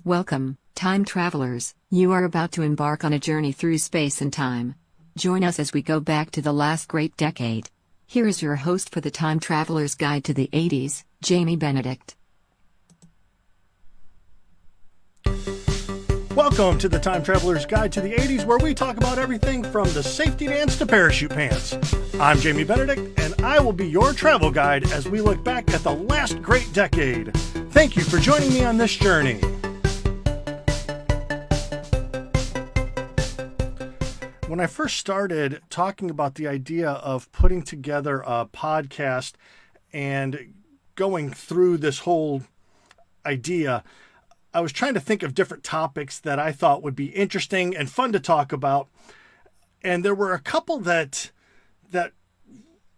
Welcome, time travelers. You are about to embark on a journey through space and time. Join us as we go back to the last great decade. Here is your host for the Time Traveler's Guide to the 80s, Jamie Benedict. Welcome to the Time Traveler's Guide to the 80s, where we talk about everything from the safety dance to parachute pants. I'm Jamie Benedict, and I will be your travel guide as we look back at the last great decade. Thank you for joining me on this journey. When I first started talking about the idea of putting together a podcast and going through this whole idea, I was trying to think of different topics that I thought would be interesting and fun to talk about. And there were a couple that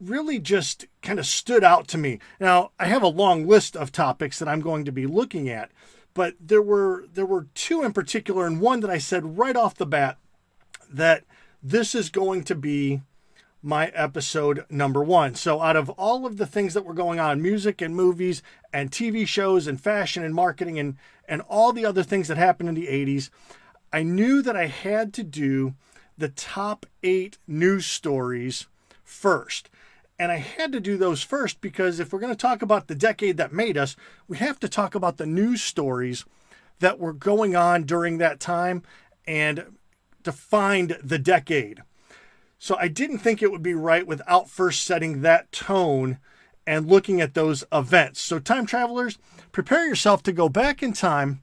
really just kind of stood out to me. Now, I have a long list of topics that I'm going to be looking at, but there were two in particular, and one that I said right off the bat that this is going to be my episode number one. So out of all of the things that were going on, music and movies and TV shows and fashion and marketing and all the other things that happened in the 80s, I knew that I had to do the top 8 news stories first. And I had to do those first because if we're going to talk about the decade that made us, we have to talk about the news stories that were going on during that time and defined the decade. So I didn't think it would be right without first setting that tone and looking at those events. So time travelers, prepare yourself to go back in time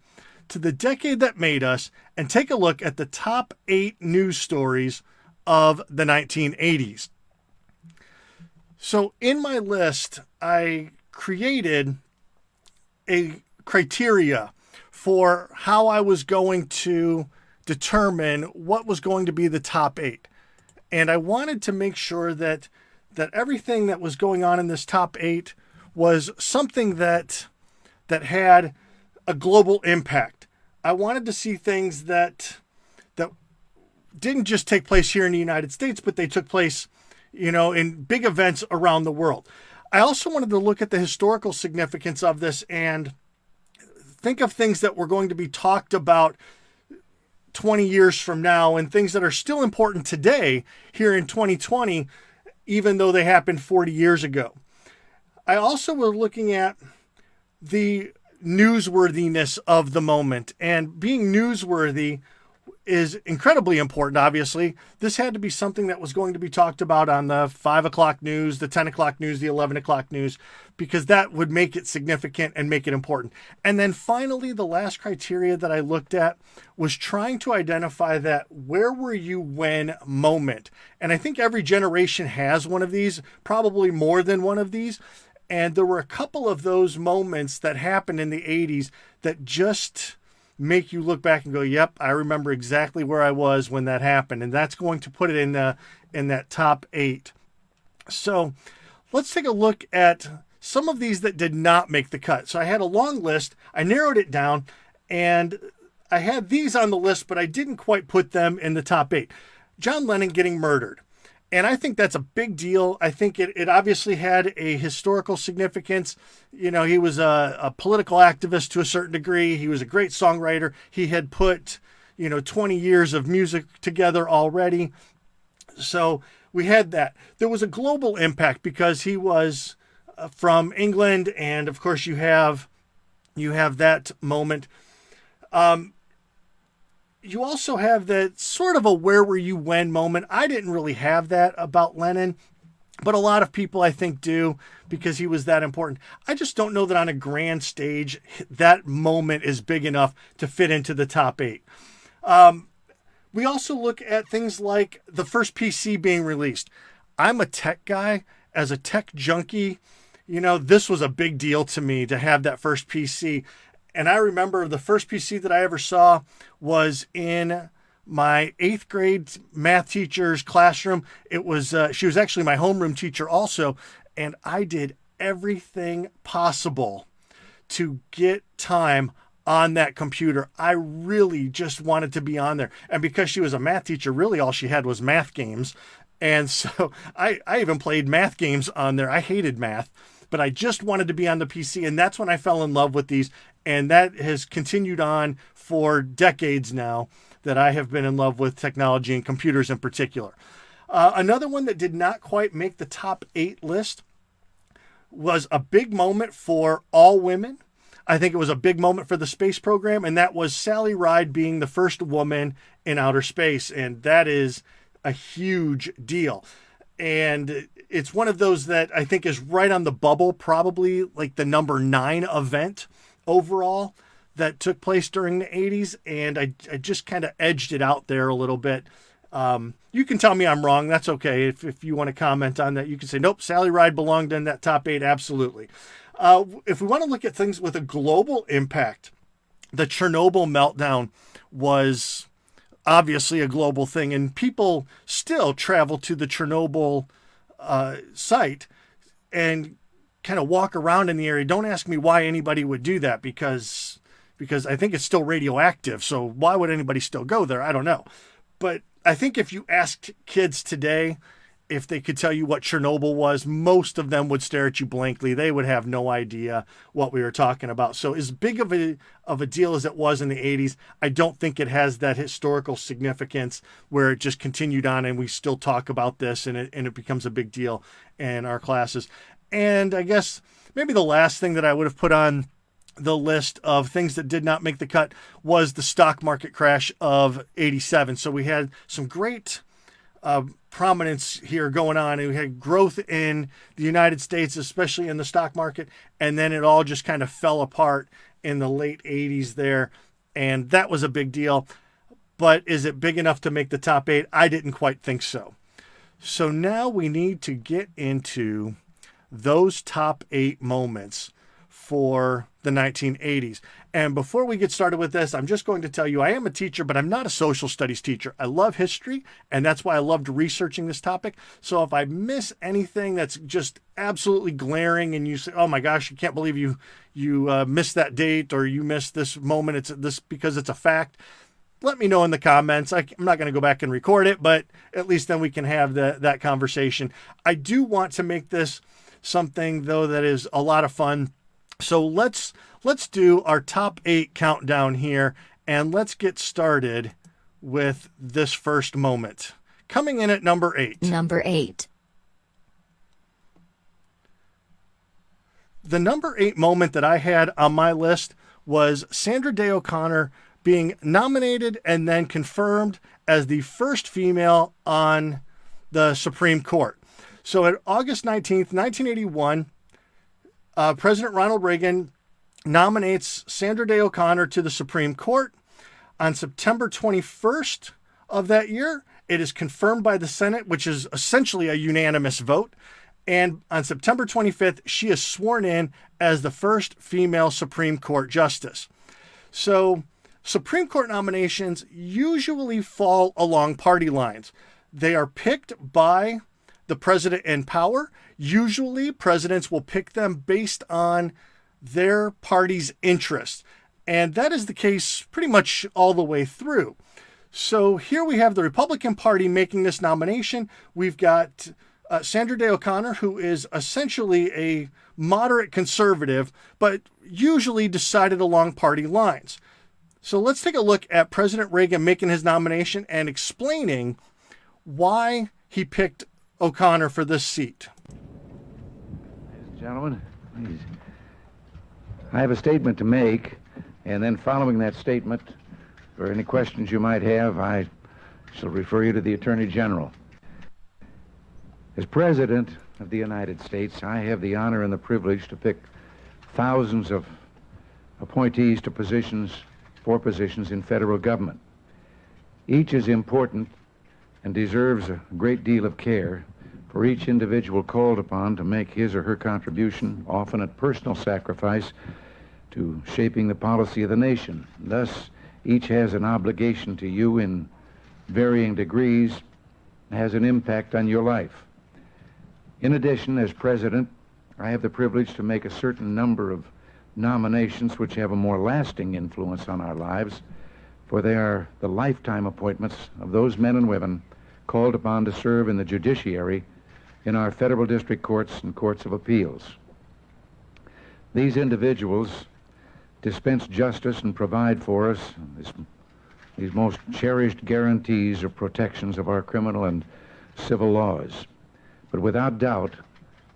to the decade that made us and take a look at the top 8 news stories of the 1980s. So in my list, I created a criteria for how I was going to determine what was going to be the top 8. And I wanted to make sure that everything that was going on in this top 8 was something that had a global impact. I wanted to see things that didn't just take place here in the United States, but they took place, in big events around the world. I also wanted to look at the historical significance of this and think of things that were going to be talked about 20 years from now and things that are still important today here in 2020, even though they happened 40 years ago. I also was looking at the newsworthiness of the moment, and being newsworthy is incredibly important. Obviously, this had to be something that was going to be talked about on the 5 o'clock news, the 10 o'clock news, the 11 o'clock news, because that would make it significant and make it important. And then finally, the last criteria that I looked at was trying to identify that where were you when moment. And I think every generation has one of these, probably more than one of these. And there were a couple of those moments that happened in the 80s that just make you look back and go, yep, I remember exactly where I was when that happened. And that's going to put it in that top 8. So let's take a look at some of these that did not make the cut. So I had a long list. I narrowed it down, and I had these on the list, but I didn't quite put them in the top 8. John Lennon getting murdered. And I think that's a big deal. I think it obviously had a historical significance. He was a political activist to a certain degree. He was a great songwriter. He had put, 20 years of music together already. So we had that. There was a global impact because he was from England. And of course you have that moment. You also have that sort of a where were you when moment. I didn't really have that about Lennon, but a lot of people I think do because he was that important. I just don't know that on a grand stage that moment is big enough to fit into the top 8. We also look at things like the first PC being released. I'm a tech guy. As a tech junkie, this was a big deal to me to have that first PC. And I remember the first PC that I ever saw was in my 8th grade math teacher's classroom. It was she was actually my homeroom teacher also, and I did everything possible to get time on that computer. I really just wanted to be on there. And because she was a math teacher, really all she had was math games. And so I even played math games on there. I hated math, but I just wanted to be on the PC. And that's when I fell in love with these. And that has continued on for decades now, that I have been in love with technology and computers in particular. Another one that did not quite make the top 8 list was a big moment for all women. I think it was a big moment for the space program, and that was Sally Ride being the first woman in outer space. And that is a huge deal. And it's one of those that I think is right on the bubble, probably like the number 9 event overall that took place during the 80s. And I just kind of edged it out there a little bit. You can tell me I'm wrong. That's okay. If you want to comment on that, you can say, nope, Sally Ride belonged in that top 8. Absolutely. If we want to look at things with a global impact, the Chernobyl meltdown was obviously a global thing, and people still travel to the Chernobyl site and kind of walk around in the area. Don't ask me why anybody would do that, because I think it's still radioactive. So why would anybody still go there? I don't know. But I think if you asked kids today if they could tell you what Chernobyl was, most of them would stare at you blankly. They would have no idea what we were talking about. So as big of a deal as it was in the 80s, I don't think it has that historical significance where it just continued on and we still talk about this and it becomes a big deal in our classes. And I guess maybe the last thing that I would have put on the list of things that did not make the cut was the stock market crash of 87. So we had some great prominence here going on, and we had growth in the United States, especially in the stock market, and then it all just kind of fell apart in the late 80s there, and that was a big deal. But is it big enough to make the top 8? I didn't quite think so. So now we need to get into those top 8 moments for the 1980s. And before we get started with this, I'm just going to tell you, I am a teacher, but I'm not a social studies teacher. I love history, and that's why I loved researching this topic. So if I miss anything that's just absolutely glaring and you say, oh my gosh, I can't believe you missed that date or you missed this moment, it's this because it's a fact, let me know in the comments. I'm not going to go back and record it, but at least then we can have that conversation. I do want to make this something, though, that is a lot of fun. So let's do our top 8 countdown here, and let's get started with this first moment. Coming in at number 8. Number 8. The number 8 moment that I had on my list was Sandra Day O'Connor being nominated and then confirmed as the first female on the Supreme Court. So at August 19th, 1981, President Ronald Reagan nominates Sandra Day O'Connor to the Supreme Court. On September 21st of that year, it is confirmed by the Senate, which is essentially a unanimous vote. And on September 25th, she is sworn in as the first female Supreme Court justice. So Supreme Court nominations usually fall along party lines. They are picked by the president in power. Usually, presidents will pick them based on their party's interests. And that is the case pretty much all the way through. So here we have the Republican Party making this nomination. We've got Sandra Day O'Connor, who is essentially a moderate conservative, but usually decided along party lines. So let's take a look at President Reagan making his nomination and explaining why he picked O'Connor for this seat. Ladies and gentlemen, please. I have a statement to make, and then following that statement, for any questions you might have, I shall refer you to the Attorney General. As President of the United States, I have the honor and the privilege to pick thousands of appointees to positions in federal government. Each is important and deserves a great deal of care, for each individual called upon to make his or her contribution, often at personal sacrifice, to shaping the policy of the nation. Thus, each has an obligation to you in varying degrees, has an impact on your life. In addition, as president, I have the privilege to make a certain number of nominations which have a more lasting influence on our lives, for they are the lifetime appointments of those men and women called upon to serve in the judiciary in our federal district courts and courts of appeals. These individuals dispense justice and provide for us these most cherished guarantees or protections of our criminal and civil laws. But without doubt,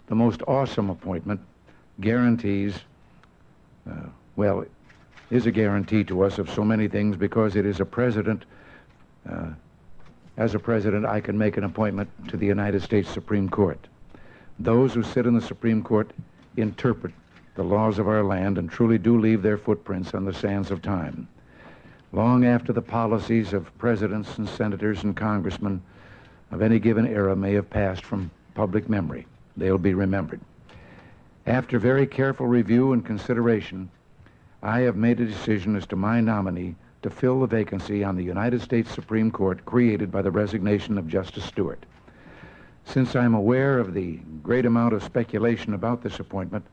the most awesome appointment guarantees, is a guarantee to us of so many things because it is a president. As a president, I can make an appointment to the United States Supreme Court. Those who sit in the Supreme Court interpret the laws of our land and truly do leave their footprints on the sands of time. Long after the policies of presidents and senators and congressmen of any given era may have passed from public memory, they'll be remembered. After very careful review and consideration, I have made a decision as to my nominee to fill the vacancy on the United States Supreme Court created by the resignation of Justice Stewart. Since I'm aware of the great amount of speculation about this appointment,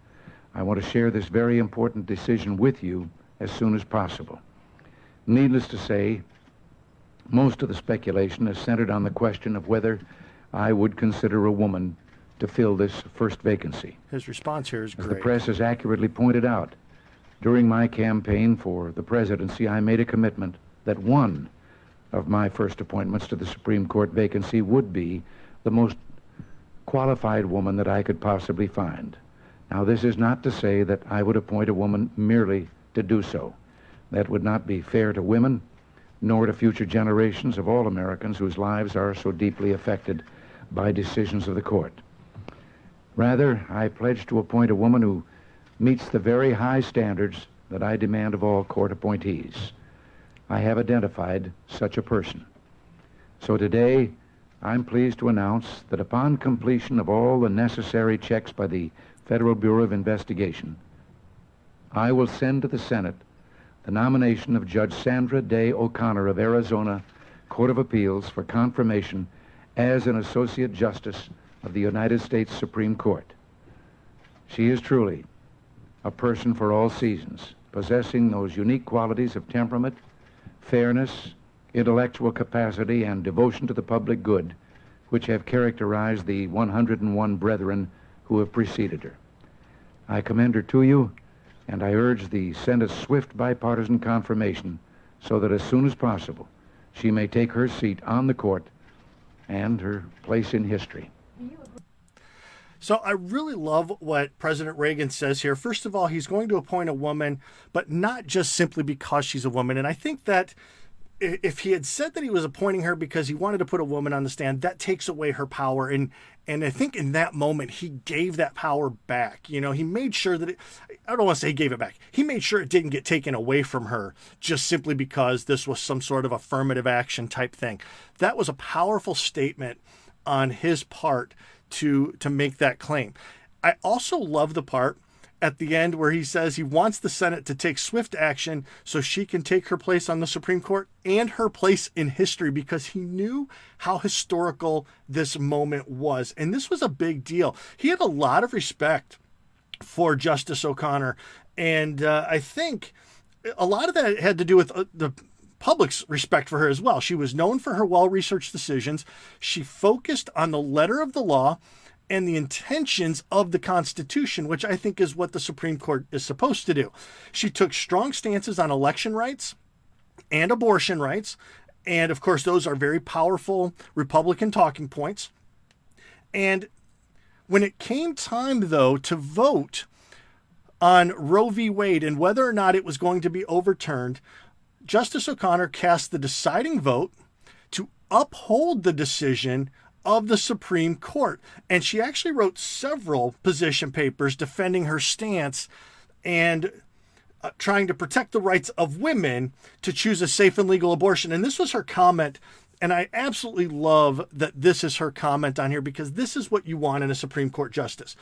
I want to share this very important decision with you as soon as possible. Needless to say, most of the speculation is centered on the question of whether I would consider a woman to fill this first vacancy. His response here is As great. the press has accurately pointed out, during my campaign for the presidency, I made a commitment that one of my first appointments to the Supreme Court vacancy would be the most qualified woman that I could possibly find. Now, this is not to say that I would appoint a woman merely to do so. That would not be fair to women, nor to future generations of all Americans whose lives are so deeply affected by decisions of the court. Rather, I pledge to appoint a woman who meets the very high standards that I demand of all court appointees. I have identified such a person. So today, I'm pleased to announce that upon completion of all the necessary checks by the Federal Bureau of Investigation, I will send to the Senate the nomination of Judge Sandra Day O'Connor of Arizona Court of Appeals for confirmation as an Associate Justice of the United States Supreme Court. She is truly a person for all seasons, possessing those unique qualities of temperament, fairness, intellectual capacity, and devotion to the public good which have characterized the 101 brethren who have preceded her. I commend her to you, and I urge the Senate's swift bipartisan confirmation so that as soon as possible she may take her seat on the court and her place in history. So I really love what President Reagan says here. First of all, he's going to appoint a woman, but not just simply because she's a woman. And I think that if he had said that he was appointing her because he wanted to put a woman on the stand, that takes away her power. And I think in that moment, he gave that power back. You know, he made sure that I don't want to say he gave it back. He made sure it didn't get taken away from her just simply because this was some sort of affirmative action type thing. That was a powerful statement on his part to make that claim. I also love the part at the end where he says he wants the Senate to take swift action so she can take her place on the Supreme Court and her place in history, because he knew how historical this moment was. And this was a big deal. He had a lot of respect for Justice O'Connor. And I think a lot of that had to do with the public's respect for her as well. She was known for her well-researched decisions. She focused on the letter of the law and the intentions of the Constitution, which I think is what the Supreme Court is supposed to do. She took strong stances on election rights and abortion rights. And of course, those are very powerful Republican talking points. And when it came time, though, to vote on Roe v. Wade and whether or not it was going to be overturned, Justice O'Connor cast the deciding vote to uphold the decision of the Supreme Court. And she actually wrote several position papers defending her stance and trying to protect the rights of women to choose a safe and legal abortion. And this was her comment. And I absolutely love that this is her comment on here, because this is what you want in a Supreme Court justice.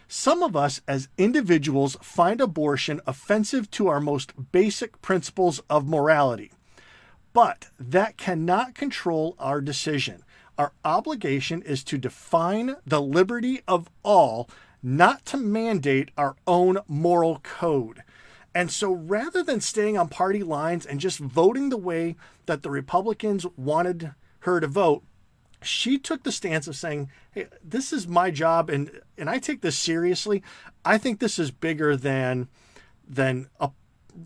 Some of us as individuals find abortion offensive to our most basic principles of morality, but that cannot control our decision. Our obligation is to define the liberty of all, not to mandate our own moral code. And so rather than staying on party lines and just voting the way that the Republicans wanted her to vote, she took the stance of saying, hey, this is my job, and I take this seriously. I think this is bigger than a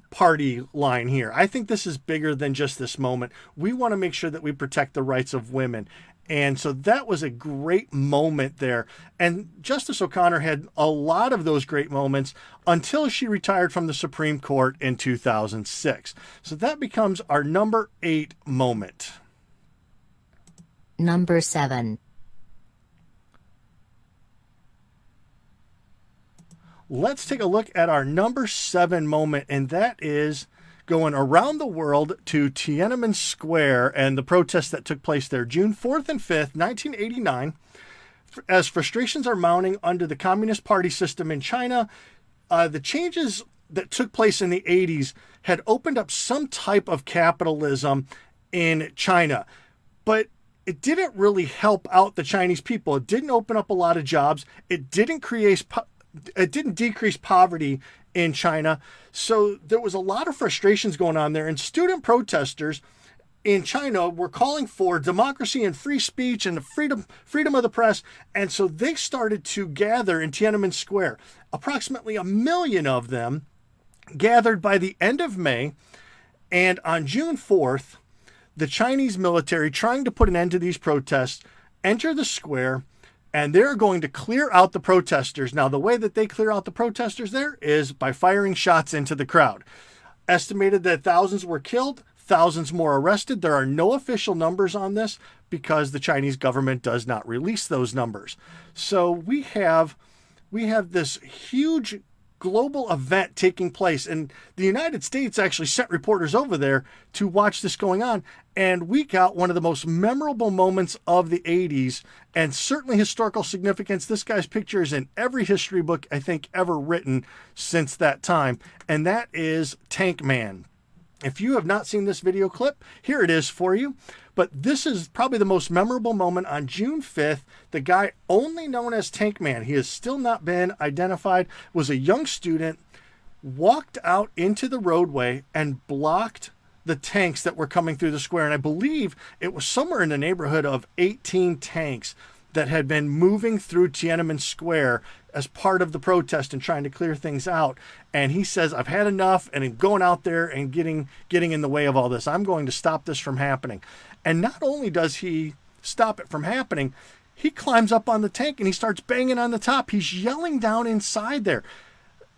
party line here. I think this is bigger than just this moment. We want to make sure that we protect the rights of women. And so that was a great moment there. And Justice O'Connor had a lot of those great moments until she retired from the Supreme Court in 2006. So that becomes our number 8 moment. Number 7. Let's take a look at our number 7 moment, and that is going around the world to Tiananmen Square and the protests that took place there June 4th and 5th, 1989. As frustrations are mounting under the Communist Party system in China, the changes that took place in the 80s had opened up some type of capitalism in China. But it didn't really help out the Chinese people. It didn't open up a lot of jobs. It didn't decrease poverty in China. So there was a lot of frustrations going on there, and student protesters in China were calling for democracy and free speech and the freedom of the press. And so they started to gather in Tiananmen Square. Approximately 1 million of them gathered by the end of May. And on June 4th, the Chinese military, trying to put an end to these protests, enter the square, and they're going to clear out the protesters. Now, the way that they clear out the protesters there is by firing shots into the crowd. Estimated that thousands were killed, thousands more arrested. There are no official numbers on this because the Chinese government does not release those numbers. So we have this huge global event taking place, and the United States actually sent reporters over there to watch this going on, and we got one of the most memorable moments of the 80s, and certainly historical significance. This guy's picture is in every history book I think ever written since that time, and that is Tank Man. If you have not seen this video clip, here it is for you. But this is probably the most memorable moment on June 5th. The guy only known as Tank Man, he has still not been identified, was a young student, walked out into the roadway and blocked the tanks that were coming through the square. And I believe it was somewhere in the neighborhood of 18 tanks that had been moving through Tiananmen Square as part of the protest and trying to clear things out. And he says, I've had enough, and I'm going out there and getting in the way of all this. I'm going to stop this from happening. And not only does he stop it from happening, he climbs up on the tank and he starts banging on the top. He's yelling down inside there.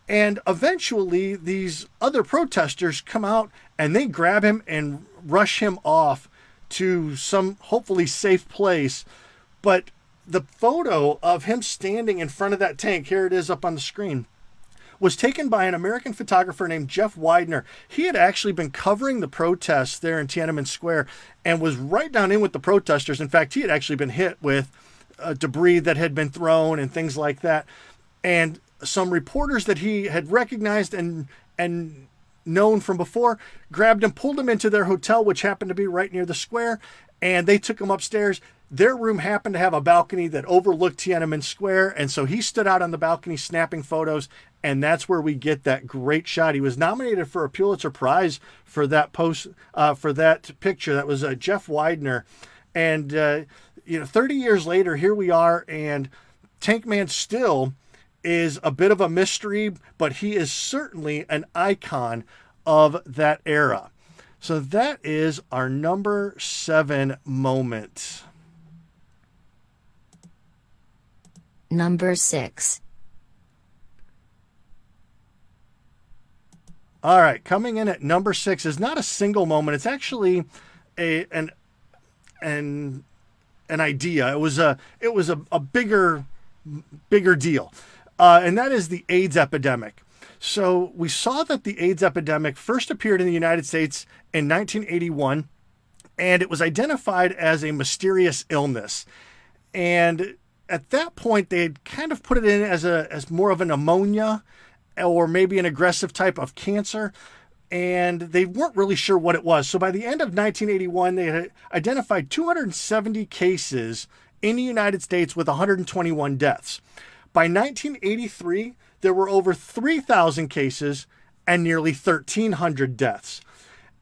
And eventually these other protesters come out and they grab him and rush him off to some hopefully safe place. But the photo of him standing in front of that tank, here it is up on the screen, was taken by an American photographer named Jeff Widener. He had actually been covering the protests there in Tiananmen Square and was right down in with the protesters. In fact, he had actually been hit with debris that had been thrown and things like that. And some reporters that he had recognized and known from before grabbed him, pulled him into their hotel, which happened to be right near the square, and they took him upstairs. Their room happened to have a balcony that overlooked Tiananmen Square, and so he stood out on the balcony snapping photos, and that's where we get that great shot. He was nominated for a Pulitzer Prize for that for that picture. That was Jeff Widener, and 30 years later, here we are, and Tank Man still is a bit of a mystery, but he is certainly an icon of that era. So that is our number 7 moment. Number 6. All right, coming in at number 6 is not a single moment. It's actually an idea. It was a bigger deal, and that is the AIDS epidemic. So we saw that the AIDS epidemic first appeared in the United States in 1981, and it was identified as a mysterious illness. And at that point, they had kind of put it in as more of a pneumonia or maybe an aggressive type of cancer, and they weren't really sure what it was. So by the end of 1981, they had identified 270 cases in the United States with 121 deaths. By 1983, there were over 3,000 cases and nearly 1,300 deaths.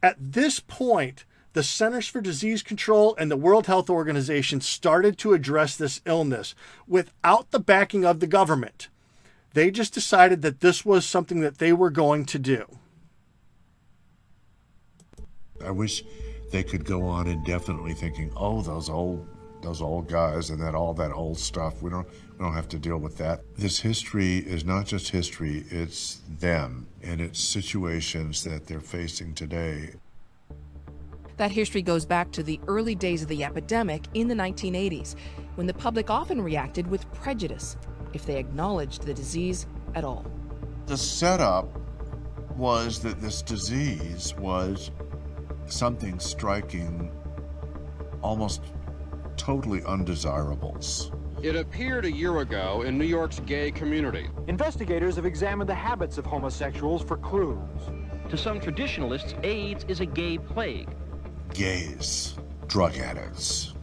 At this point, the Centers for Disease Control and the World Health Organization started to address this illness without the backing of the government. They just decided that this was something that they were going to do. I wish they could go on indefinitely thinking, oh, those old guys and all that old stuff. We don't have to deal with that. This history is not just history, it's them and it's situations that they're facing today. That history goes back to the early days of the epidemic in the 1980s, when the public often reacted with prejudice if they acknowledged the disease at all. The setup was that this disease was something striking, almost totally undesirables. It appeared a year ago in New York's gay community. Investigators have examined the habits of homosexuals for clues. To some traditionalists, AIDS is a gay plague. Gays, drug addicts,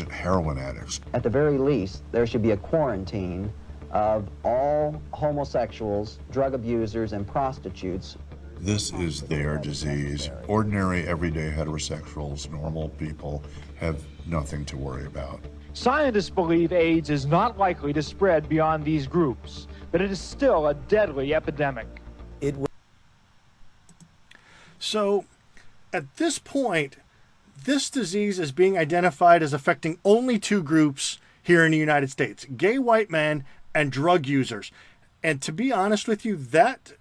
heroin addicts. At the very least, there should be a quarantine of all homosexuals, drug abusers, and prostitutes. This is their disease. Ordinary, everyday heterosexuals, normal people have nothing to worry about. Scientists believe AIDS is not likely to spread beyond these groups, but it is still a deadly epidemic. So, at this point, this disease is being identified as affecting only two groups here in the United States: gay white men and drug users. And to be honest with you, that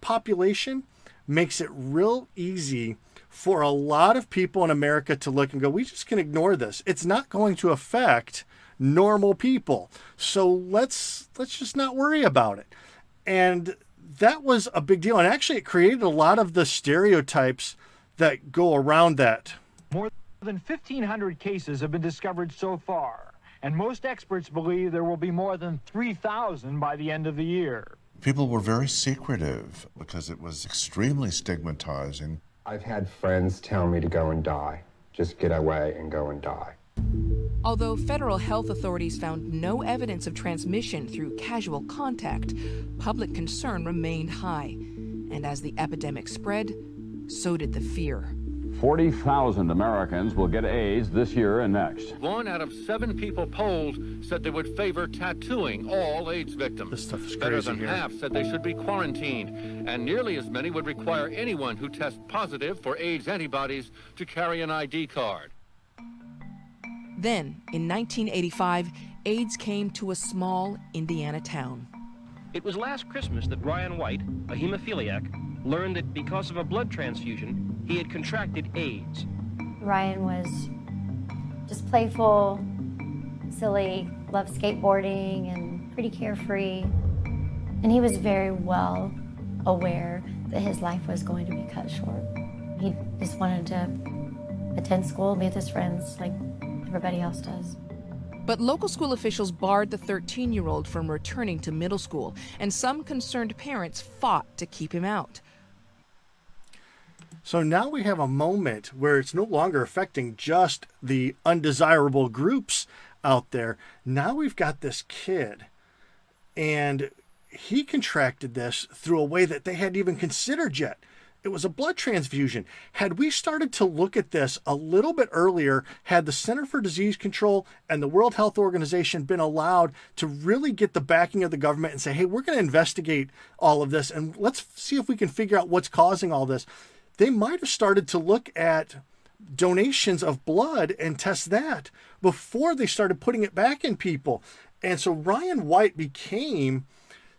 population makes it real easy for a lot of people in America to look and go, we just can ignore this. It's not going to affect normal people. So let's just not worry about it. And that was a big deal. And actually it created a lot of the stereotypes that go around that. More than 1,500 cases have been discovered so far, and most experts believe there will be more than 3,000 by the end of the year. People were very secretive because it was extremely stigmatizing. I've had friends tell me to go and die. Just get away and go and die. Although federal health authorities found no evidence of transmission through casual contact, public concern remained high. And as the epidemic spread, so did the fear. 40,000 Americans will get AIDS this year and next. 1 out of 7 people polled said they would favor tattooing all AIDS victims. This stuff is Better crazy than here. half said they should be quarantined, and nearly as many would require anyone who tests positive for AIDS antibodies to carry an ID card. Then, in 1985, AIDS came to a small Indiana town. It was last Christmas that Ryan White, a hemophiliac, learned that because of a blood transfusion, he had contracted AIDS. Ryan was just playful, silly, loved skateboarding, and pretty carefree. And he was very well aware that his life was going to be cut short. He just wanted to attend school, be with his friends like everybody else does. But local school officials barred the 13-year-old from returning to middle school, and some concerned parents fought to keep him out. So now we have a moment where it's no longer affecting just the undesirable groups out there. Now we've got this kid, and he contracted this through a way that they hadn't even considered yet. It was a blood transfusion. Had we started to look at this a little bit earlier, had the Center for Disease Control and the World Health Organization been allowed to really get the backing of the government and say, hey, we're going to investigate all of this and let's see if we can figure out what's causing all this, they might have started to look at donations of blood and test that before they started putting it back in people. And so Ryan White became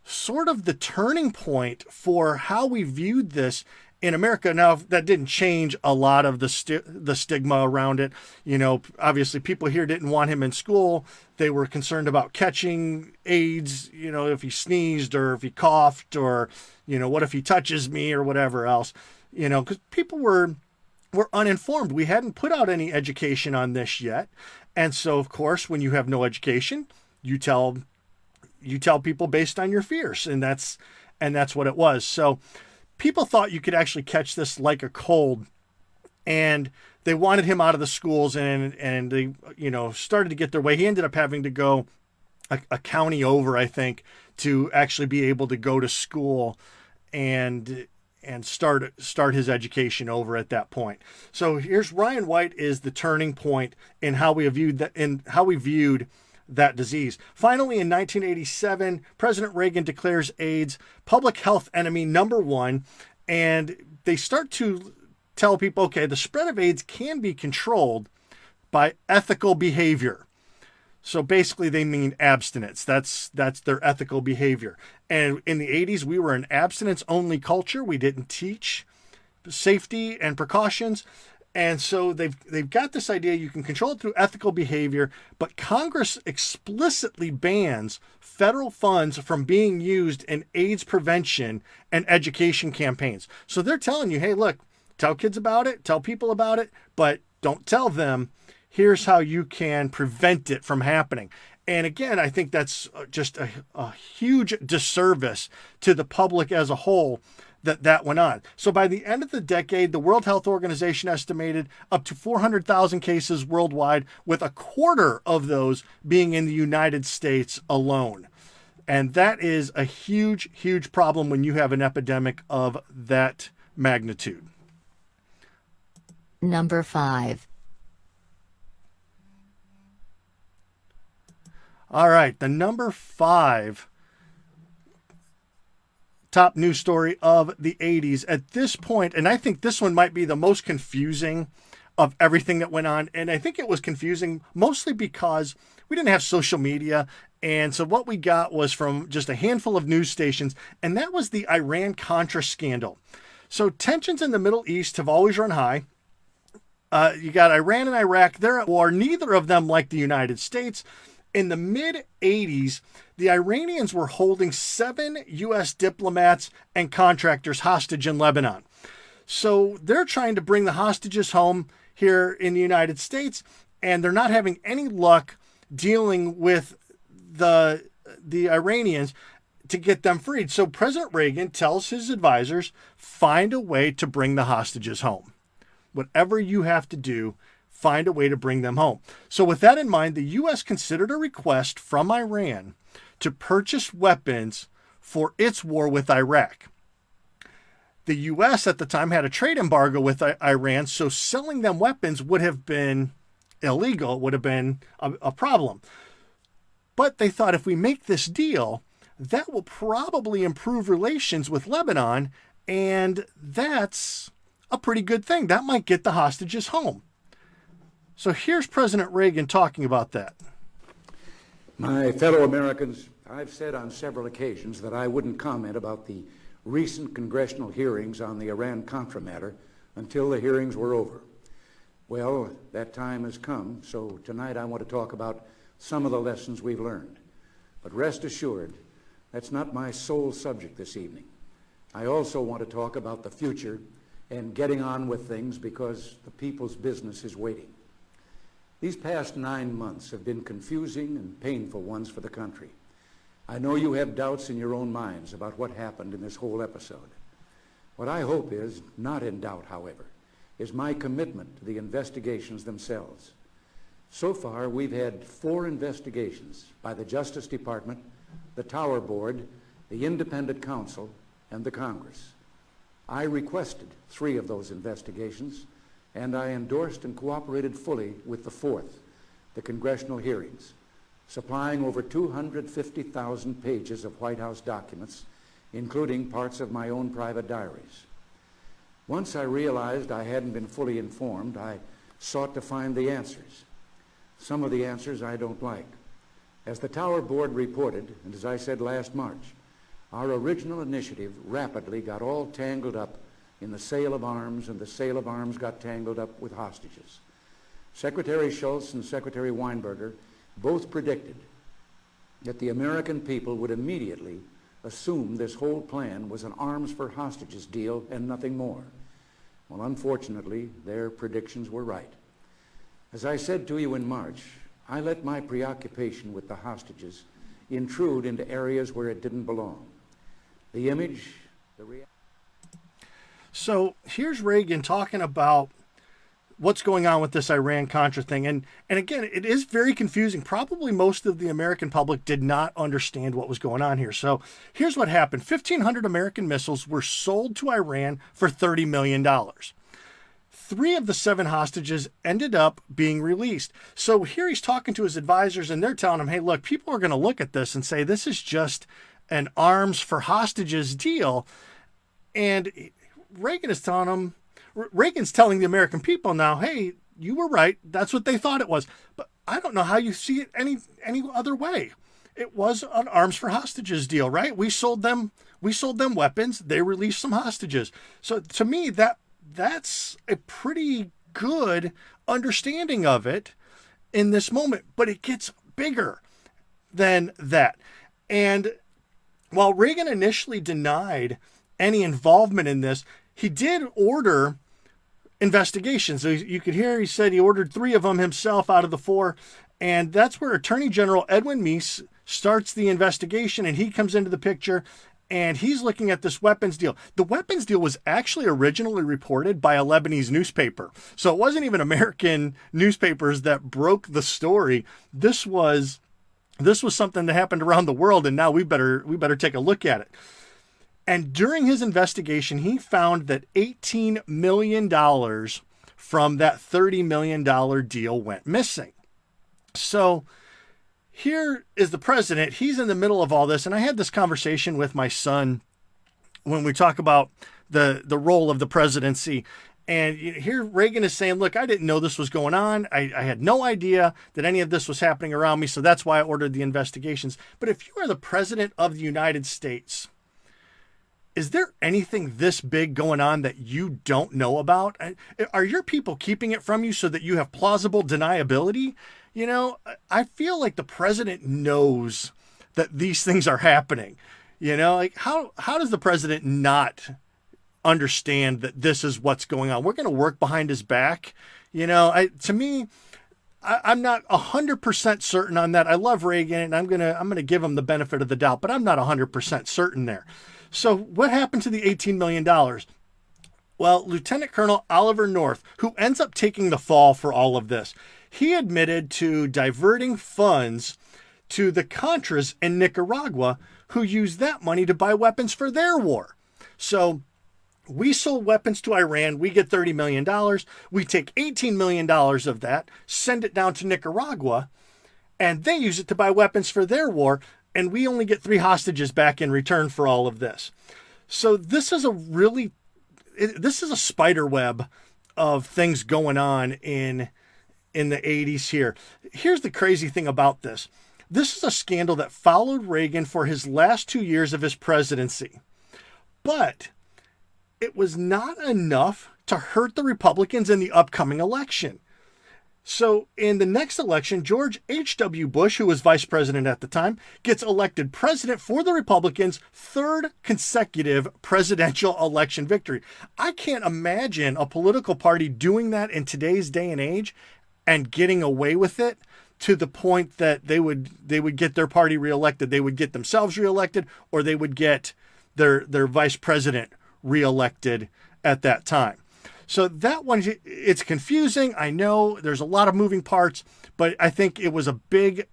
sort of the turning point for how we viewed this in America. Now, that didn't change a lot of the stigma around it. You know, obviously people here didn't want him in school. They were concerned about catching AIDS, you know, if he sneezed or if he coughed or, you know, what if he touches me or whatever else, you know, because people were uninformed. We hadn't put out any education on this yet. And so, of course, when you have no education, you tell people based on your fears. And that's what it was. So people thought you could actually catch this like a cold, and they wanted him out of the schools, and they, you know, started to get their way. He ended up having to go a county over, I think, to actually be able to go to school. And start his education over at that point. So here's Ryan White is the turning point in how we viewed that disease. Finally, in 1987, President Reagan declares AIDS public health enemy number one, and they start to tell people, okay, the spread of AIDS can be controlled by ethical behavior. So basically they mean abstinence. That's their ethical behavior. And in the 80s, we were an abstinence-only culture. We didn't teach safety and precautions. And so they've got this idea you can control it through ethical behavior, but Congress explicitly bans federal funds from being used in AIDS prevention and education campaigns. So they're telling you, hey, look, tell kids about it, tell people about it, but don't tell them, here's how you can prevent it from happening. And again, I think that's just a huge disservice to the public as a whole that went on. So by the end of the decade, the World Health Organization estimated up to 400,000 cases worldwide, with a quarter of those being in the United States alone. And that is a huge, huge problem when you have an epidemic of that magnitude. Number 5. All right, the number 5 top news story of the 80s at this point, and I think this one might be the most confusing of everything that went on. And I think it was confusing mostly because we didn't have social media. And so what we got was from just a handful of news stations, and that was the Iran-Contra scandal. So tensions in the Middle East have always run high. You got Iran and Iraq, they're at war. Neither of them like the United States. In the mid-'80s, the Iranians were holding 7 U.S. diplomats and contractors hostage in Lebanon. So they're trying to bring the hostages home here in the United States, and they're not having any luck dealing with the Iranians to get them freed. So President Reagan tells his advisors, find a way to bring the hostages home. Whatever you have to do, find a way to bring them home. So with that in mind, the U.S. considered a request from Iran to purchase weapons for its war with Iraq. The U.S. at the time had a trade embargo with Iran, so selling them weapons would have been illegal, would have been a problem. But they thought, if we make this deal, that will probably improve relations with Lebanon, and that's a pretty good thing. That might get the hostages home. So here's President Reagan talking about that. My fellow Americans, I've said on several occasions that I wouldn't comment about the recent congressional hearings on the Iran-Contra matter until the hearings were over. Well, that time has come, so tonight I want to talk about some of the lessons we've learned. But rest assured, that's not my sole subject this evening. I also want to talk about the future and getting on with things because the people's business is waiting. These past 9 months have been confusing and painful ones for the country. I know you have doubts in your own minds about what happened in this whole episode. What I hope is, not in doubt, however, is my commitment to the investigations themselves. So far, we've had 4 investigations by the Justice Department, the Tower Board, the Independent Counsel, and the Congress. I requested 3 of those investigations, and I endorsed and cooperated fully with the 4th, the congressional hearings, supplying over 250,000 pages of White House documents, including parts of my own private diaries. Once I realized I hadn't been fully informed, I sought to find the answers. Some of the answers I don't like. As the Tower Board reported, and as I said last March, our original initiative rapidly got all tangled up in the sale of arms, and the sale of arms got tangled up with hostages. Secretary Shultz and Secretary Weinberger both predicted that the American people would immediately assume this whole plan was an arms for hostages deal and nothing more. Well, unfortunately, their predictions were right. As I said to you in March, I let my preoccupation with the hostages intrude into areas where it didn't belong. The image, the reality. So here's Reagan talking about what's going on with this Iran-Contra thing. And again, it is very confusing. Probably most of the American public did not understand what was going on here. So here's what happened. 1,500 American missiles were sold to Iran for $30 million. 3 of the 7 hostages ended up being released. So here he's talking to his advisors, and they're telling him, hey, look, people are going to look at this and say this is just an arms for hostages deal. And Reagan's telling the American people now, hey, you were right. That's what they thought it was. But I don't know how you see it any other way. It was an arms for hostages deal, right? We sold them weapons. They released some hostages. So to me, that's a pretty good understanding of it in this moment, but it gets bigger than that. And while Reagan initially denied any involvement in this, he did order investigations. So you could hear he said he ordered 3 of them himself out of the 4. And that's where Attorney General Edwin Meese starts the investigation, and he comes into the picture, and he's looking at this weapons deal. The weapons deal was actually originally reported by a Lebanese newspaper. So it wasn't even American newspapers that broke the story. This was something that happened around the world, and now we better take a look at it. And during his investigation, he found that $18 million from that $30 million deal went missing. So here is the president. He's in the middle of all this. And I had this conversation with my son when we talk about the role of the presidency. And here Reagan is saying, look, I didn't know this was going on. I had no idea that any of this was happening around me. So that's why I ordered the investigations. But if you are the president of the United States, is there anything this big going on that you don't know about? Are your people keeping it from you so that you have plausible deniability? You know, I feel like the president knows that these things are happening. You know, like how does the president not understand that this is what's going on? We're going to work behind his back. You know, I'm not 100% certain on that. I love Reagan, and I'm gonna give him the benefit of the doubt, but I'm not 100% certain there. So what happened to the $18 million? Well, Lieutenant Colonel Oliver North, who ends up taking the fall for all of this, he admitted to diverting funds to the Contras in Nicaragua, who used that money to buy weapons for their war. So we sold weapons to Iran. We get $30 million. We take $18 million of that, send it down to Nicaragua, and they use it to buy weapons for their war. And we only get 3 hostages back in return for all of this. So this is a spider web of things going on in the 80s here. Here's the crazy thing about this. This is a scandal that followed Reagan for his last 2 years of his presidency. But it was not enough to hurt the Republicans in the upcoming election. So in the next election, George H.W. Bush, who was vice president at the time, gets elected president for the Republicans' 3rd consecutive presidential election victory. I can't imagine a political party doing that in today's day and age and getting away with it to the point that they would get their party reelected. They would get themselves reelected, or they would get their vice president reelected at that time. So that one, it's confusing. I know there's a lot of moving parts, but I think it was a big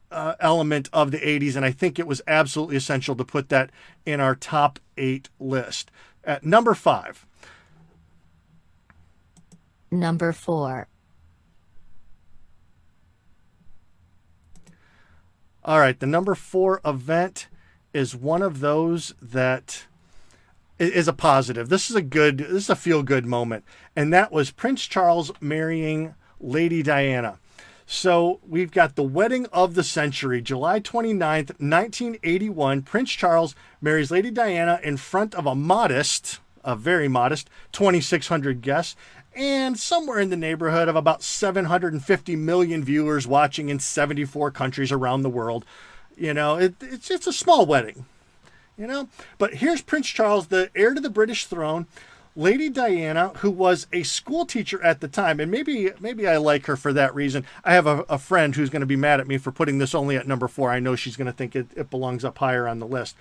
element of the 80s, and I think it was absolutely essential to put that in our top 8 list. At number 5. Number 4. All right, the number 4 event is one of those that is a positive. This is a feel-good moment. And that was Prince Charles marrying Lady Diana. So we've got the wedding of the century, July 29th, 1981. Prince Charles marries Lady Diana in front of a very modest 2,600 guests, and somewhere in the neighborhood of about 750 million viewers watching in 74 countries around the world. You know, it's a small wedding. You know, but here's Prince Charles, the heir to the British throne, Lady Diana, who was a school teacher at the time, and maybe I like her for that reason. I have a friend who's going to be mad at me for putting this only at number 4. I know she's going to think it belongs up higher on the list.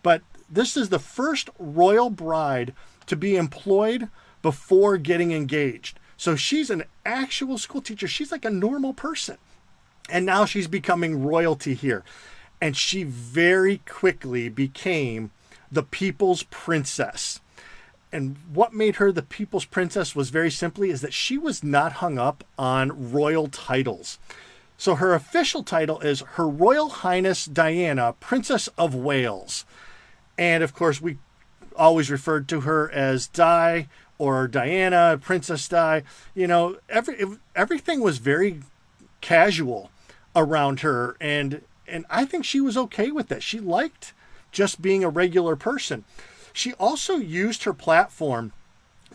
But this is the first royal bride to be employed before getting engaged. So she's an actual school teacher. She's like a normal person. And now she's becoming royalty here. And she very quickly became the people's princess. And what made her the people's princess was very simply is that she was not hung up on royal titles. So her official title is Her Royal Highness Diana, Princess of Wales. And of course, we always referred to her as Di or Diana, Princess Di. You know, everything was very casual around her. And I think she was okay with that. She liked just being a regular person. She also used her platform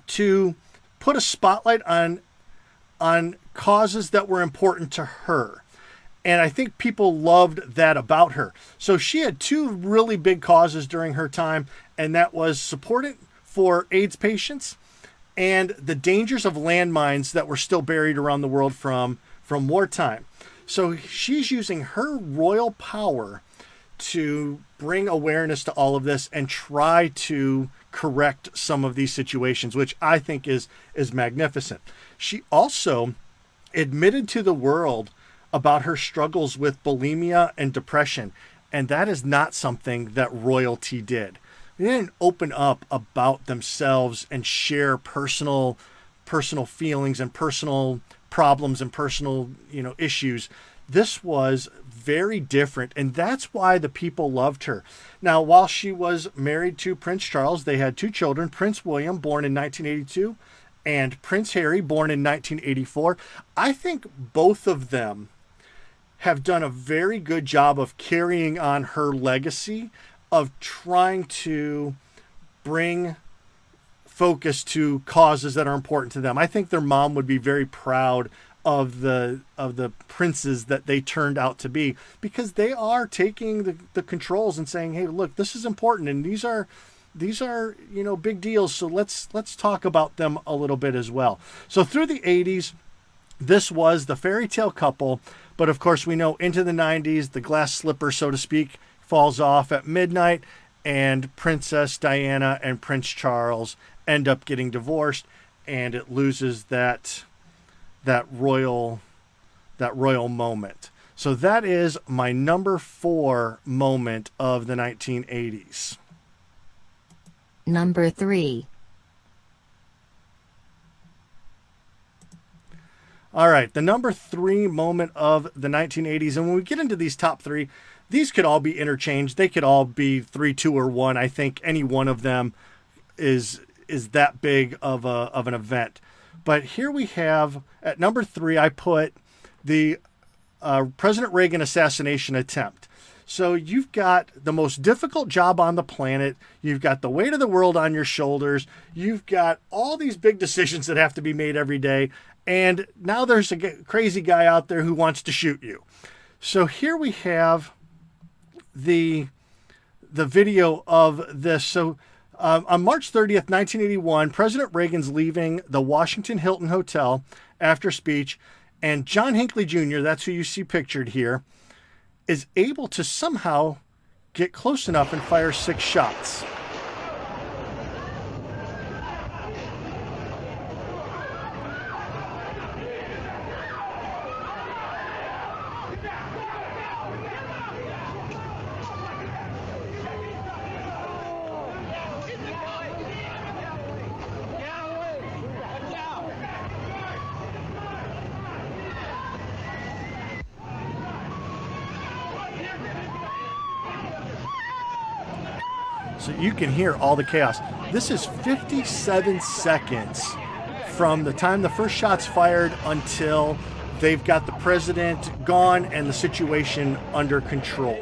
to put a spotlight on causes that were important to her. And I think people loved that about her. So she had two really big causes during her time, and that was supporting for AIDS patients and the dangers of landmines that were still buried around the world from wartime. So she's using her royal power to bring awareness to all of this and try to correct some of these situations, which I think is magnificent. She also admitted to the world about her struggles with bulimia and depression, and that is not something that royalty did. They didn't open up about themselves and share personal feelings and personal problems and personal, issues. This was very different, and that's why the people loved her. Now, while she was married to Prince Charles, they had two children, Prince William, born in 1982, and Prince Harry, born in 1984. I think both of them have done a very good job of carrying on her legacy of trying to bring focus to causes that are important to them. I think their mom would be very proud of the princes that they turned out to be, because they are taking the controls and saying, hey, look, this is important, and these are big deals, so let's talk about them a little bit as well. So through the 80s, this was the fairy tale couple, but of course we know into the 90s, the glass slipper, so to speak, falls off at midnight, and Princess Diana and Prince Charles end up getting divorced, and it loses that royal moment. So that is my number 4 moment of the 1980s. Number 3. All right, the number 3 moment of the 1980s. And when we get into these top 3, these could all be interchanged. They could all be 3, 2, or 1. I think any one of them is that big of an event. But here we have, at number 3, I put the President Reagan assassination attempt. So you've got the most difficult job on the planet. You've got the weight of the world on your shoulders. You've got all these big decisions that have to be made every day. And now there's a crazy guy out there who wants to shoot you. So here we have the video of this. So on March 30th, 1981, President Reagan's leaving the Washington Hilton Hotel after speech, and John Hinckley Jr., that's who you see pictured here, is able to somehow get close enough and fire 6 shots. So you can hear all the chaos. This is 57 seconds from the time the first shot's fired until they've got the president gone and the situation under control.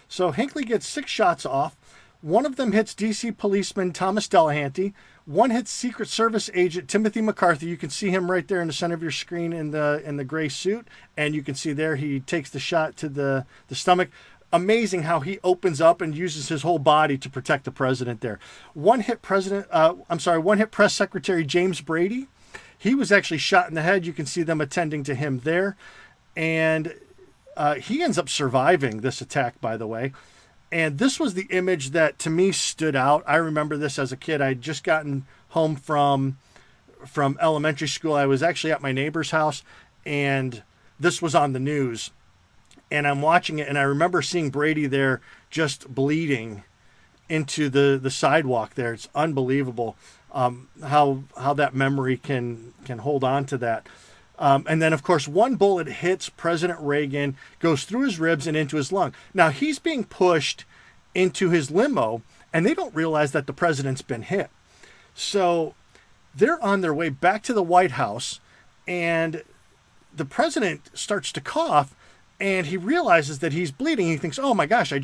So Hinckley gets 6 shots off. One of them hits DC policeman Thomas Delahanty. One hits Secret Service agent Timothy McCarthy. You can see him right there in the center of your screen in the gray suit. And you can see there he takes the shot to the stomach. Amazing how he opens up and uses his whole body to protect the president there. One hit Press Secretary James Brady. He was actually shot in the head. You can see them attending to him there. And he ends up surviving this attack, by the way. And this was the image that to me stood out. I remember this as a kid. I'd just gotten home from elementary school. I was actually at my neighbor's house, and this was on the news. And I'm watching it, and I remember seeing Brady there just bleeding into the sidewalk there. It's unbelievable how that memory can hold on to that. And then, of course, one bullet hits President Reagan, goes through his ribs and into his lung. Now, he's being pushed into his limo, and they don't realize that the president's been hit. So they're on their way back to the White House, and the president starts to cough, and he realizes that he's bleeding. He thinks, oh my gosh, I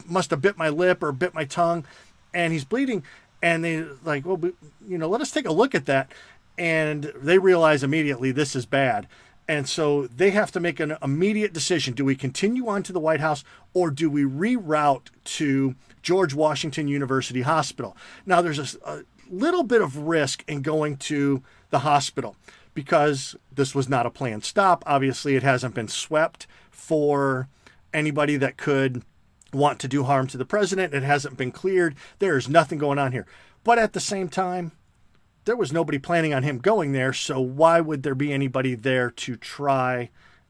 must have bit my lip or bit my tongue, and he's bleeding. And they're like, well, let us take a look at that. And they realize immediately this is bad. And so they have to make an immediate decision. Do we continue on to the White House, or do we reroute to George Washington University Hospital? Now, there's a little bit of risk in going to the hospital because this was not a planned stop. Obviously, it hasn't been swept for anybody that could want to do harm to the president. It hasn't been cleared. There is nothing going on here. But at the same time, there was nobody planning on him going there, so why would there be anybody there to try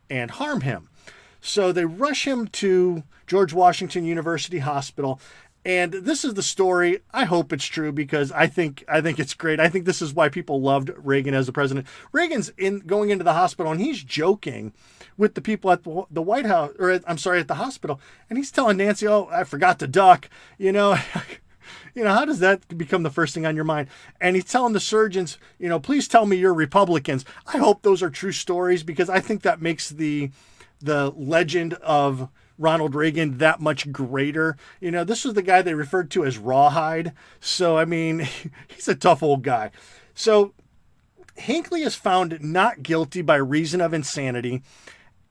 and harm him? So they rush him to George Washington University Hospital, and this is the story. I hope it's true because I think it's great. I think this is why people loved Reagan as the president. Reagan's going into the hospital, and he's joking with the people at the White House, or I'm sorry, at the hospital, and he's telling Nancy, "Oh, I forgot to duck," how does that become the first thing on your mind? And he's telling the surgeons, please tell me you're Republicans. I hope those are true stories because I think that makes the legend of Ronald Reagan that much greater. This was the guy they referred to as Rawhide. So, I mean, he's a tough old guy. So Hinckley is found not guilty by reason of insanity.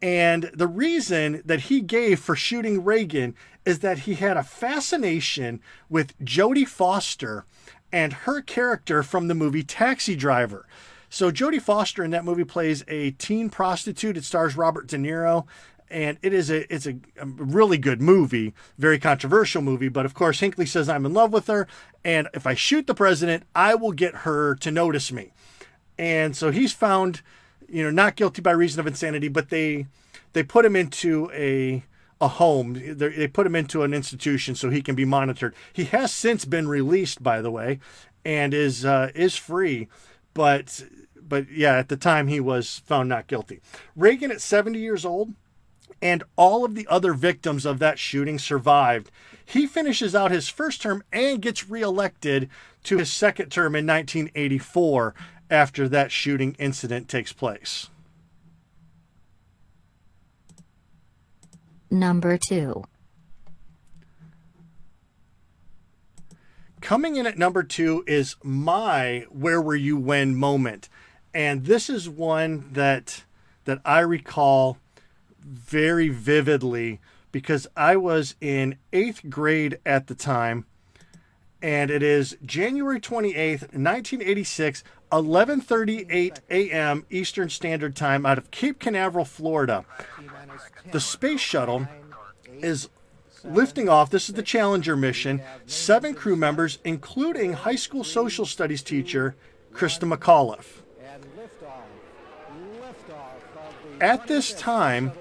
And the reason that he gave for shooting Reagan is that he had a fascination with Jodie Foster and her character from the movie Taxi Driver. So Jodie Foster in that movie plays a teen prostitute. It stars Robert De Niro, and it's a really good movie, very controversial movie. But of course, Hinckley says, I'm in love with her, and if I shoot the president, I will get her to notice me. And so he's found, not guilty by reason of insanity, but they put him into a home. They put him into an institution so he can be monitored. He has since been released, by the way, and is free. But yeah, at the time he was found not guilty. Reagan at 70 years old, and all of the other victims of that shooting survived. He finishes out his first term and gets reelected to his second term in 1984 after that shooting incident takes place. Number 2. Coming in at number 2 is my where were you when moment. And this is one that I recall very vividly because I was in 8th grade at the time. And it is January 28th, 1986, 11:38 a.m. Eastern Standard Time out of Cape Canaveral, Florida. The space shuttle is lifting off. This is the Challenger mission. 7 crew members, including high school social studies teacher Krista McAuliffe. At this time,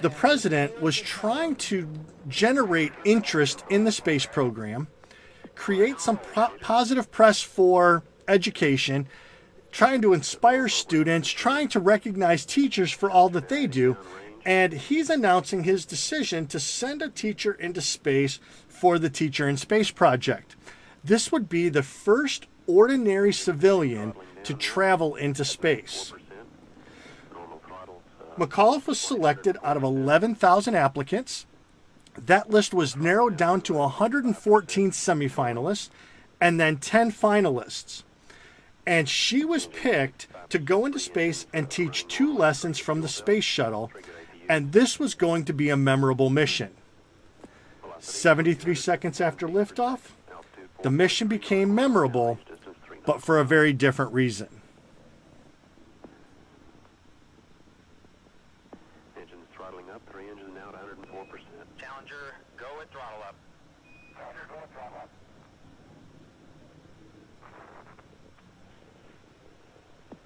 the president was trying to generate interest in the space program, create some positive press for education, trying to inspire students, trying to recognize teachers for all that they do. And he's announcing his decision to send a teacher into space for the Teacher in Space project. This would be the first ordinary civilian to travel into space. McAuliffe was selected out of 11,000 applicants. That list was narrowed down to 114 semifinalists and then 10 finalists. And she was picked to go into space and teach 2 lessons from the space shuttle. And this was going to be a memorable mission. 73 seconds after liftoff, the mission became memorable, but for a very different reason. up, 3 engines now at 104%. Challenger, go at throttle up. Challenger, go at throttle up.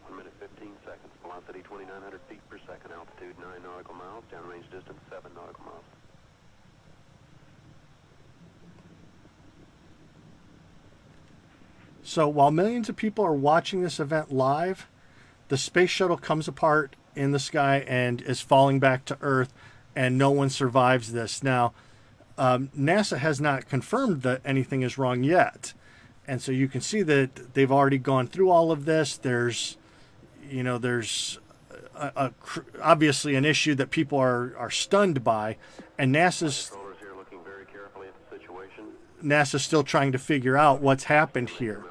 1 minute 15 seconds. Velocity 2,900 feet per second. Altitude 9 nautical miles. Downrange distance 7 nautical miles. So while millions of people are watching this event live, the space shuttle comes apart in the sky and is falling back to Earth, and no one survives this. Now, NASA has not confirmed that anything is wrong yet. And so you can see that they've already gone through all of this. There's obviously an issue that people are stunned by, and NASA's still trying to figure out what's happened here.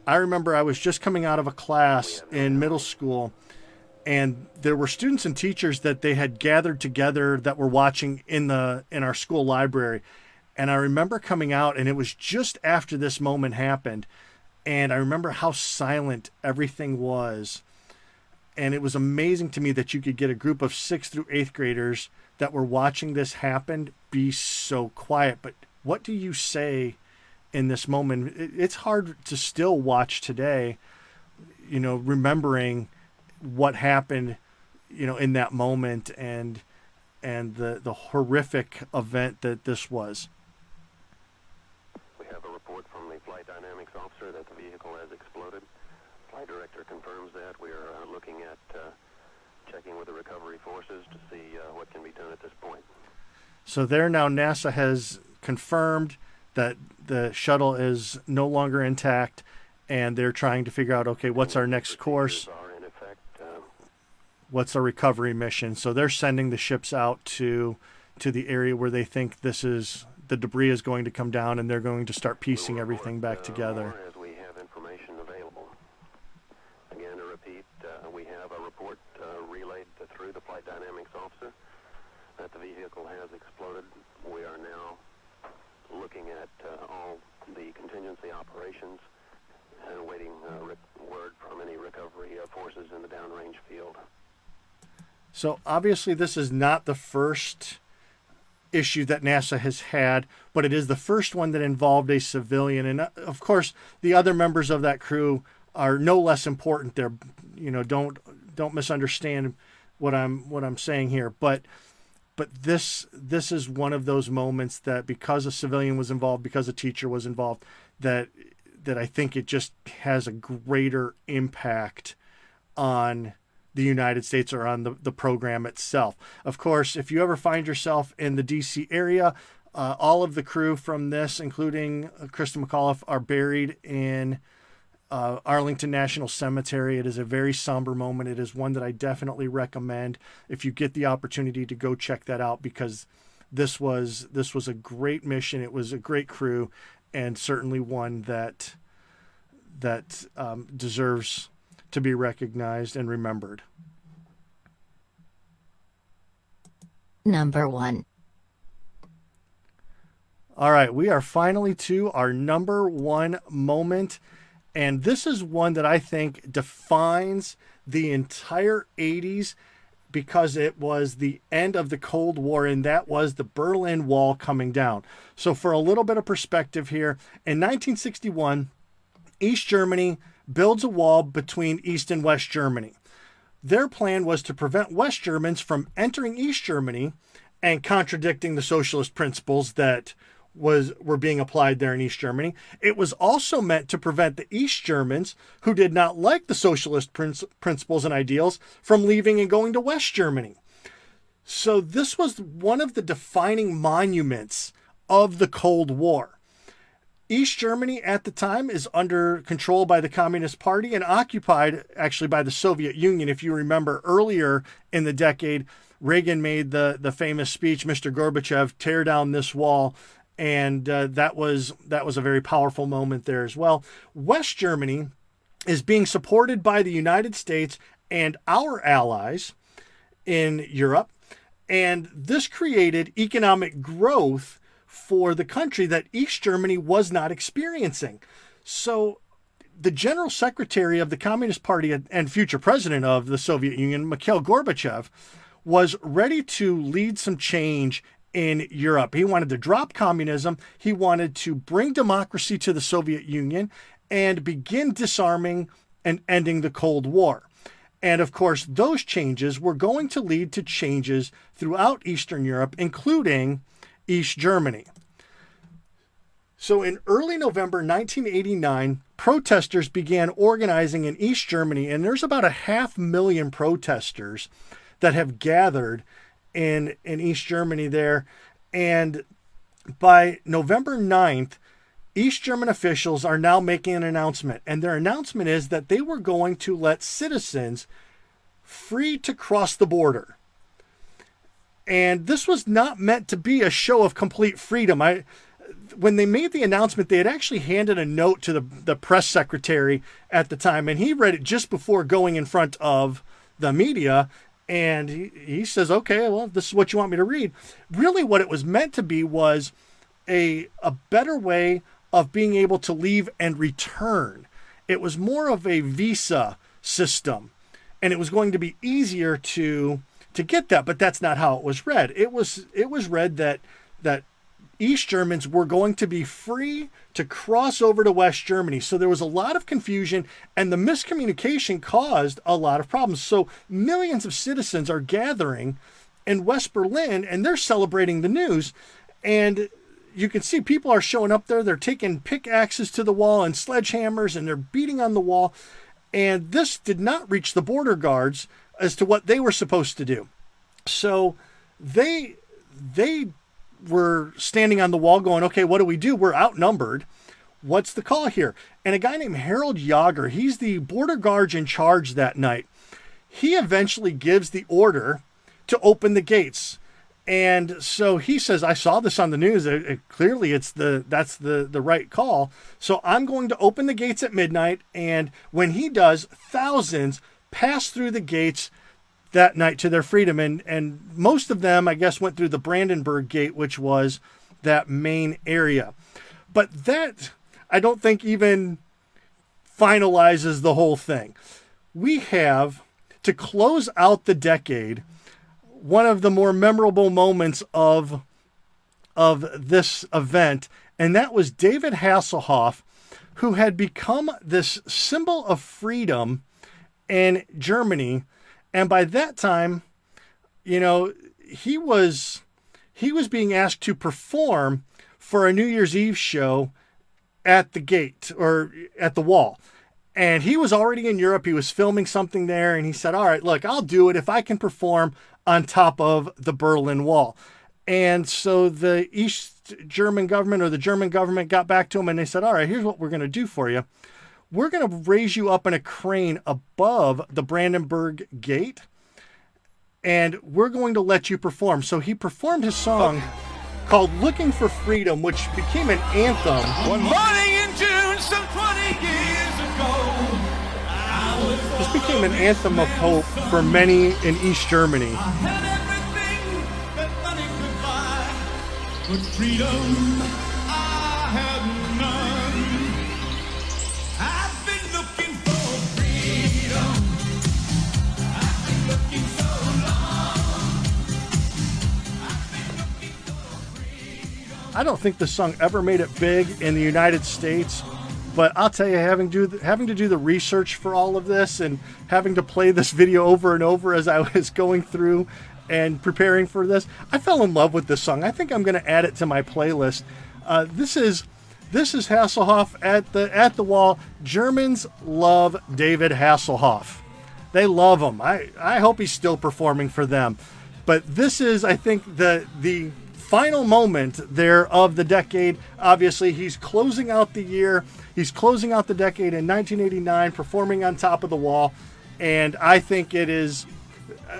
I remember I was just coming out of a class in middle school, and there were students and teachers that they had gathered together that were watching in our school library. And I remember coming out, and it was just after this moment happened, and I remember how silent everything was. And it was amazing to me that you could get a group of 6th through 8th graders that were watching this happen be so quiet. But what do you say in this moment? It's hard to still watch today, remembering what happened, in that moment and the horrific event that this was. We have a report from the flight dynamics officer that the vehicle has exploded. Flight director confirms that. We are looking at checking with the recovery forces to see what can be done at this point. So there now, NASA has confirmed that the shuttle is no longer intact, and they're trying to figure out, okay, what's our next course? What's our recovery mission? So they're sending the ships out to the area where they think the debris is going to come down, and they're going to start piecing everything back together. As we have information available. Again, to repeat, we have a report relayed through the flight dynamics officer that the vehicle has exploded. We are now looking at all the contingency operations and awaiting word from any recovery forces in the downrange field. So obviously this is not the first issue that NASA has had, but it is the first one that involved a civilian. And of course, the other members of that crew are no less important. They're, don't misunderstand what I'm saying here, but this is one of those moments that, because a civilian was involved, because a teacher was involved, that I think it just has a greater impact on the United States or on the program itself. Of course, if you ever find yourself in the DC area, all of the crew from this, including Krista McAuliffe, are buried in Arlington National Cemetery. It is a very somber moment. It is one that I definitely recommend if you get the opportunity to go check that out, because this was a great mission. It was a great crew, and certainly one that deserves to be recognized and remembered. Number 1. All right, we are finally to our number 1 moment. And this is one that I think defines the entire 80s, because it was the end of the Cold War, and that was the Berlin Wall coming down. So for a little bit of perspective here, in 1961, East Germany builds a wall between East and West Germany. Their plan was to prevent West Germans from entering East Germany and contradicting the socialist principles that were being applied there in East Germany. It was also meant to prevent the East Germans, who did not like the socialist principles and ideals, from leaving and going to West Germany. So this was one of the defining monuments of the Cold War. East Germany at the time is under control by the Communist Party and occupied actually by the Soviet Union. If you remember, earlier in the decade, Reagan made the famous speech, Mr. Gorbachev, tear down this wall. And that was a very powerful moment there as well. West Germany is being supported by the United States and our allies in Europe. And this created economic growth for the country that East Germany was not experiencing. So the general secretary of the Communist Party and future president of the Soviet Union, Mikhail Gorbachev, was ready to lead some change in Europe. He wanted to drop communism. He wanted to bring democracy to the Soviet Union and begin disarming and ending the Cold War. And of course, those changes were going to lead to changes throughout Eastern Europe, including East Germany. So in early November 1989, protesters began organizing in East Germany, and there's about 500,000 protesters that have gathered in East Germany there. And by November 9th, East German officials are now making an announcement, and their announcement is that they were going to let citizens free to cross the border. And this was not meant to be a show of complete freedom. When they made the announcement, they had actually handed a note to the press secretary at the time, and he read it just before going in front of the media. And he says, okay, well, this is what you want me to read. Really what it was meant to be was a better way of being able to leave and return. It was more of a visa system, and it was going to be easier to get that, but that's not how it was read. It was read that East Germans were going to be free to cross over to West Germany. So there was a lot of confusion, and the miscommunication caused a lot of problems. So millions of citizens are gathering in West Berlin, and they're celebrating the news. And you can see people are showing up there. They're taking pickaxes to the wall and sledgehammers, and they're beating on the wall. And this did not reach the border guards as to what they were supposed to do. So they were standing on the wall going, okay, what do we do? We're outnumbered. What's the call here? And a guy named Harold Jager, he's the border guard in charge that night. He eventually gives the order to open the gates. And so he says, I saw this on the news. Clearly that's the right call. So I'm going to open the gates at midnight. And when he does, thousands pass through the gates that night to their freedom. And most of them, I guess, went through the Brandenburg Gate, which was that main area. But that, I don't think, even finalizes the whole thing. We have, to close out the decade, one of the more memorable moments of this event, and that was David Hasselhoff, who had become this symbol of freedom in Germany. And by that time, you know, he was being asked to perform for a New Year's Eve show at the gate, or at the wall. And he was already in Europe. He was filming something there. And he said, all right, look, I'll do it if I can perform on top of the Berlin Wall. And so the East German government, or the German government, got back to him and they said, all right, here's what we're going to do for you. We're going to raise you up in a crane above the Brandenburg Gate, and we're going to let you perform. So he performed his song called Looking for Freedom, which became an anthem. One morning in June, some 20 years ago, this became an anthem of hope for many in East Germany. I had everything that money could buy, but freedom I had none. I've been looking for freedom. I've been looking so long. I've been looking for freedom. I don't think this song ever made it big in the United States, but I'll tell you, having to do the research for all of this and having to play this video over and over as I was going through and preparing for this, I fell in love with this song. I think I'm going to add it to my playlist. This is Hasselhoff at the wall. Germans love David Hasselhoff. They love him. I hope he's still performing for them. But this is, I think, the final moment there of the decade. Obviously, he's closing out the year. He's closing out the decade in 1989, performing on top of the wall. And I think it is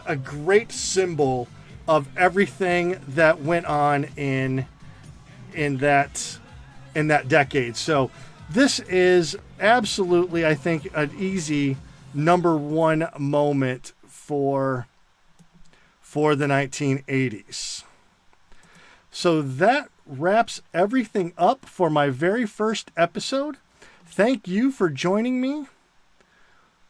a great symbol of everything that went on in that decade. So this is absolutely, I think, an easy number one moment for the 1980s. So that wraps everything up for my very first episode. thank you for joining me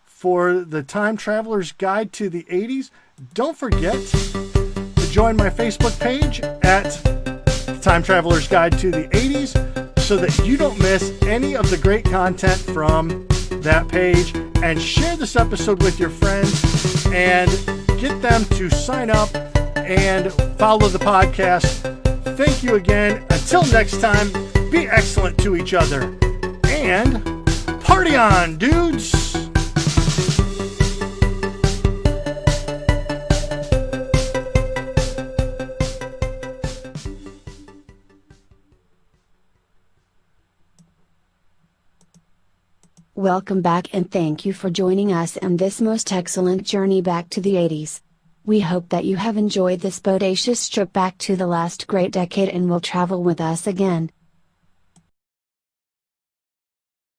for the Time Traveler's Guide to the 80s. Don't forget to join my Facebook page at Time Traveler's Guide to the 80s so that you don't miss any of the great content from that page. And share this episode with your friends and get them to sign up and follow the podcast. Thank you again. Until next time, be excellent to each other. And party on, dudes! Welcome back and thank you for joining us in this most excellent journey back to the 80s. We hope that you have enjoyed this bodacious trip back to the last great decade and will travel with us again.